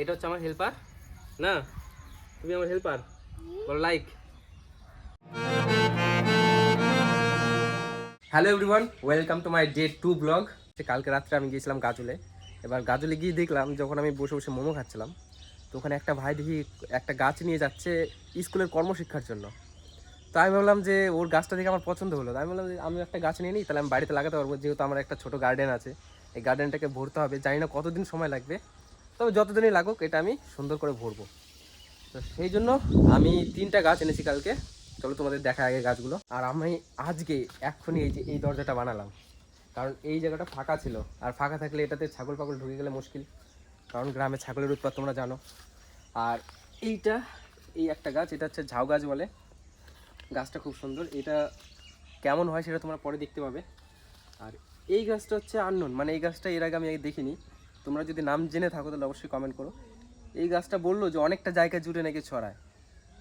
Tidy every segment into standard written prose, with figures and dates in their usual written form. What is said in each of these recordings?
এটা হচ্ছে আমার হেল্পার না, তুমি আমার হেল্পার, বলো like. Hello everyone, welcome to my day 2 blog. কালকে রাত্রে আমি গিয়েছিলাম গাজলে। এবার গাজলে গিয়ে দেখলাম, যখন আমি বসে বসে মোমো খাচ্ছিলাম, তো ওখানে একটা ভাই দেখি একটা গাছ নিয়ে যাচ্ছে স্কুলের কর্মশিক্ষার জন্য। তো আমি ভাবলাম যে ওর গাছটা দেখে আমার পছন্দ হলো। আমি বললাম যে আমি একটা গাছ নিয়ে নিই, তাহলে আমি বাড়িতে লাগাতে পারবো, যেহেতু আমার একটা ছোটো গার্ডেন আছে। এই গার্ডেনটাকে ভরতে হবে, জানি না কতদিন সময় লাগবে, তবে যতদিনই লাগুক এটা আমি সুন্দর করে ভরবো। তো সেই জন্য আমি 3টা গাছ এনেছি কালকে। চলো তোমাদের দেখা আগে গাছগুলো। আর আমি আজকে এক্ষুনি এই যে এই দরজাটা বানালাম, কারণ এই জায়গাটা ফাঁকা ছিল, আর ফাঁকা থাকলে এটাতে ছাগল পাগল ঢুকে গেলে মুশকিল, কারণ গ্রামে ছাগলের উৎপাত তোমরা জানো। আর এইটা এই একটা গাছ, এটা হচ্ছে ঝাউ গাছ বলে। গাছটা খুব সুন্দর, এটা কেমন হয় সেটা তোমরা পরে দেখতে পাবে। আর এই গাছটা হচ্ছে আননোন, মানে এই গাছটা এর আগে আমি দেখিনি। তোমরা যদি নাম জেনে থাকো তাহলে অবশ্যই কমেন্ট করো। এই গাছটা বললো যে অনেকটা জায়গা জুড়ে নাকি ছড়ায়,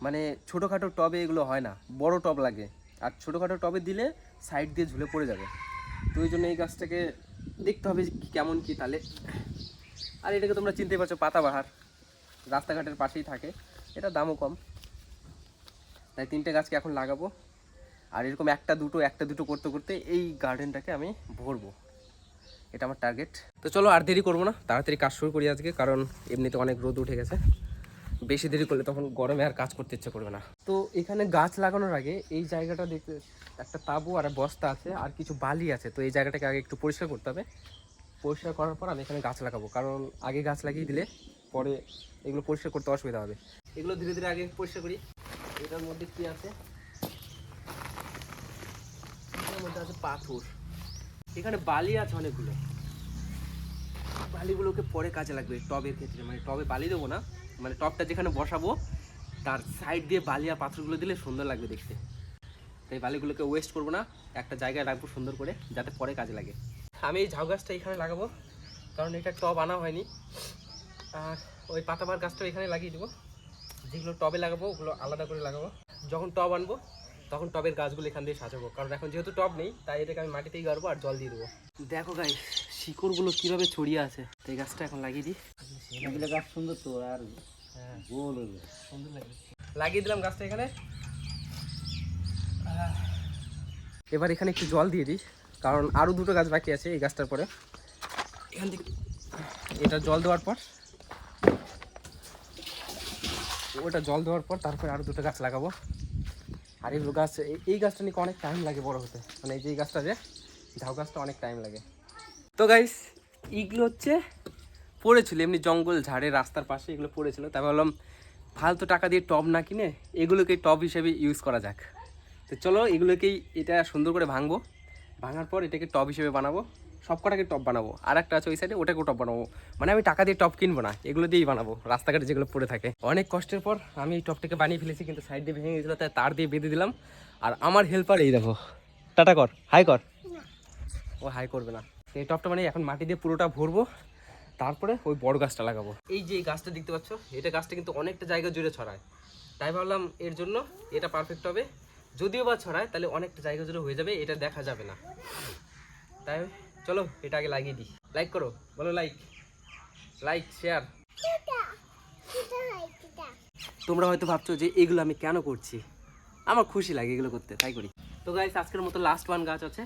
মানে ছোটোখাটো টবে এগুলো হয় না, বড় টব লাগে। আর ছোটোখাটো টবে দিলে সাইড দিয়ে ঝুলে পড়ে যাবে। তো ওই জন্য এই গাছটাকে দেখতে হবে যে কেমন কী তাহলে। আর এটাকে তোমরা চিনতে পারছো, পাতাবাহার, রাস্তাঘাটের পাশেই থাকে, এটা দামও কম। তাই 3টে গাছকে এখন লাগাবো। আর এরকম একটা দুটো করতে করতে এই গার্ডেনটাকে আমি ভরবো, এটা আমার টার্গেট। তো চলো আর দেরি করবো না, তাড়াতাড়ি কাজ শুরু করি আজকে, কারণ এমনিতে অনেক রোদ উঠে গেছে। বেশি দেরি করলে তখন গরমে আর কাজ করতে ইচ্ছে করবে না। তো এখানে গাছ লাগানোর আগে এই জায়গাটা দেখতে একটা তাঁবু আর বস্তা আছে আর কিছু বালি আছে, তো এই জায়গাটাকে আগে একটু পরিষ্কার করতে হবে। পরিষ্কার করার পর আমি এখানে গাছ লাগাবো, কারণ আগে গাছ লাগিয়ে দিলে পরে এগুলো পরিষ্কার করতে অসুবিধা হবে। এগুলো ধীরে ধীরে আগে পরিষ্কার করি। এটার মধ্যে কি আছে, এটার মধ্যে আছে পাথর, এখানে বালি আছে অনেকগুলো। বালিগুলোকে পরে কাজে লাগবে টবের ক্ষেত্রে, মানে টবে বালি দেবো না, মানে টবটা যেখানে বসাবো তার সাইড দিয়ে বালি আর পাথরগুলো দিলে সুন্দর লাগবে দেখতে। তাই বালিগুলোকে ওয়েস্ট করবো না, একটা জায়গায় রাখবো সুন্দর করে, যাতে পরে কাজে লাগে। আমি এই ঝাউ গাছটা এখানে লাগাবো, কারণ এটা টব আনা হয়নি। আর ওই পাতাবার গাছটা এখানে লাগিয়ে দেবো। যেগুলো টবে লাগাবো ওগুলো আলাদা করে লাগাবো। যখন টব আনবো তখন টবের গাছগুলো এখান দিয়ে সাজাবো, কারণ এখন যেহেতু টব নেই তাই এটাকে আমি মাটিতেই গাড়বো আর জল দিয়ে দেবো। দেখো গাই শিকড়গুলো কীভাবে ছড়িয়ে আছে, তো এই গাছটা এখন লাগিয়ে দিই। গাছ সুন্দর তো, আর হ্যাঁ গোল সুন্দর লাগে, লাগিয়ে দিলাম গাছটা এখানে। এবার এখানে একটু জল দিয়ে দিই, কারণ আরও 2টো গাছ বাকি আছে এই গাছটার পরে। এখান থেকে এটা জল দেওয়ার পর, ওটা জল দেওয়ার পর তারপরে আরও 2টো গাছ লাগাবো। আর এগুলো গাছ, এই গাছটা নিয়ে অনেক টাইম লাগে বড় হতে, মানে এই যে এই গাছটা, যে ঝাউ গাছটা অনেক টাইম লাগে। তো গাইস এইগুলো হচ্ছে পড়েছিল এমনি জঙ্গল ঝাড়ে রাস্তার পাশে, এগুলো পড়েছিল, তাই ভাবলাম ফালতু টাকা দিয়ে টব না কিনে এগুলোকে টব হিসেবে ইউজ করা যাক। তো চলো এগুলোকেই এটা সুন্দর করে ভাঙবো, ভাঙার পর এটাকে টব হিসেবে বানাবো, সব কটাকে টব বানাবো। আর একটা আছে ওই সাইডে, ওটাকেও টব বানাবো। মানে আমি টাকা দিয়ে টব কিনবো না, এগুলো দিয়েই বানাবো, রাস্তাঘাটে যেগুলো পড়ে থাকে। অনেক কষ্টের পর আমি এই টবটাকে বানিয়ে ফেলেছি, কিন্তু সাইড দিয়ে ভেঙে গেছিলো, তাই তার দিয়ে বেঁধে দিলাম। আর আমার হেল্পার এই দেখো, টাটা কর, হাই কর। ও হাই করবে না। এই টবটা মানে এখন মাটি দিয়ে পুরোটা ভরবো, তারপরে ওই বড় গাছটা লাগাবো। এই যে গাছটা দেখতে পাচ্ছ, এটা গাছটা কিন্তু অনেকটা জায়গা জুড়ে ছড়ায়, তাই ভাবলাম এর জন্য এটা পারফেক্ট হবে। যদিও বা ছড়ায় তাহলে অনেকটা জায়গা জুড়ে হয়ে যাবে, এটা দেখা যাবে না। তাই চলো এটা আগে লাগিয়ে দিই। লাইক করো, বলো লাইক, লাইক শেয়ার। তোমরা হয়তো ভাবছো যে এগুলো আমি কেন করছি, আমার খুশি লাগে এগুলো করতে, তাই করি। তো গাইস আজকের মতো লাস্ট 1 গাছ আছে,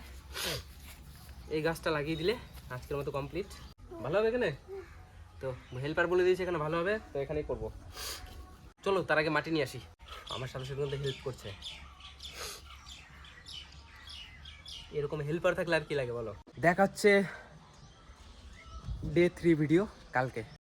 এই গাছটা লাগিয়ে দিলে আজকের মতো কমপ্লিট। ভালো হবে এখানে, তো হেল্পার বলে দিয়েছে এখানে ভালো হবে, তো এখানেই করবো। চলো তার আগে মাটি নিয়ে আসি, আমার সাথে সাথে কিন্তু হেল্প করছে। এরকম হেল্পার থাকলে আর কি লাগে বলো। দেখাচ্ছে ডে 3 ভিডিও কালকে।